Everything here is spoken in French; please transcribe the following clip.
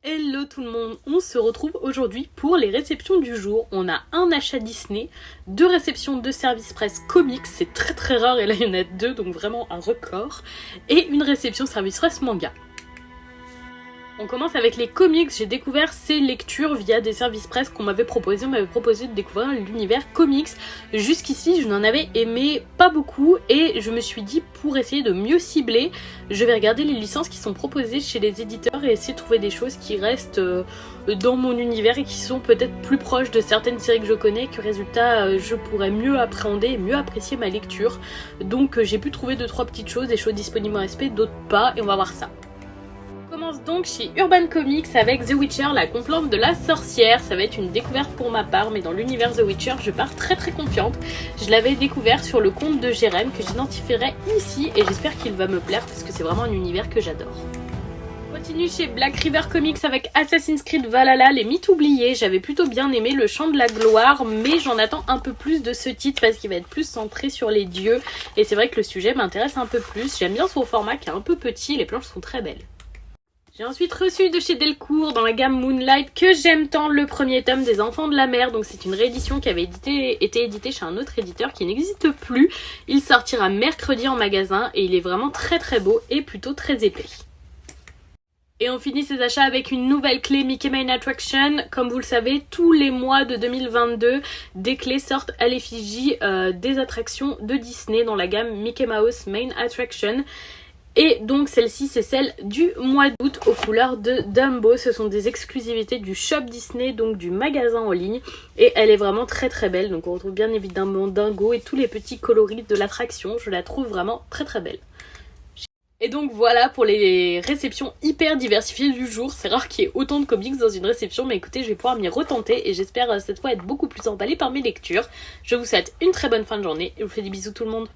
Hello tout le monde, on se retrouve aujourd'hui pour les réceptions du jour. On a un achat Disney, 2 réceptions de service presse comics, c'est très rare et là il y en a 2 donc vraiment un record, et une réception service presse manga. On commence avec les comics. J'ai découvert ces lectures via des services presse qu'on m'avait proposé. On m'avait proposé de découvrir l'univers comics. Jusqu'ici, je n'en avais aimé pas beaucoup et je me suis dit, pour essayer de mieux cibler, je vais regarder les licences qui sont proposées chez les éditeurs et essayer de trouver des choses qui restent dans mon univers et qui sont peut-être plus proches de certaines séries que je connais, que résultat je pourrais mieux appréhender et mieux apprécier ma lecture. Donc j'ai pu trouver 2-3 petites choses, des choses disponibles en SP, d'autres pas, et on va voir ça. On commence donc chez Urban Comics avec The Witcher, la complainte de la sorcière. Ça va être une découverte pour ma part, mais dans l'univers The Witcher, je pars très confiante. Je l'avais découvert sur le compte de Jérém que j'identifierai ici et j'espère qu'il va me plaire parce que c'est vraiment un univers que j'adore. On continue chez Black River Comics avec Assassin's Creed Valhalla, les mythes oubliés. J'avais plutôt bien aimé le Chant de la Gloire, mais j'en attends un peu plus de ce titre parce qu'il va être plus centré sur les dieux. Et c'est vrai que le sujet m'intéresse un peu plus. J'aime bien son format qui est un peu petit, les planches sont très belles. J'ai ensuite reçu de chez Delcourt dans la gamme Moonlight que j'aime tant le premier tome des Enfants de la Mer. Donc c'est une réédition qui avait été éditée chez un autre éditeur qui n'existe plus. Il sortira mercredi en magasin et il est vraiment très beau et plutôt très épais. Et on finit ces achats avec une nouvelle clé Mickey Main Attraction. Comme vous le savez, tous les mois de 2022, des clés sortent à l'effigie des attractions de Disney dans la gamme Mickey Mouse Main Attraction. Et donc celle-ci c'est celle du mois d'août aux couleurs de Dumbo. Ce sont des exclusivités du shop Disney, donc du magasin en ligne. Et elle est vraiment très belle. Donc on retrouve bien évidemment Dingo et tous les petits coloris de l'attraction. Je la trouve vraiment très belle. Et donc voilà pour les réceptions hyper diversifiées du jour. C'est rare qu'il y ait autant de comics dans une réception, mais écoutez, je vais pouvoir m'y retenter et j'espère cette fois être beaucoup plus emballée par mes lectures. Je vous souhaite une très bonne fin de journée et je vous fais des bisous tout le monde.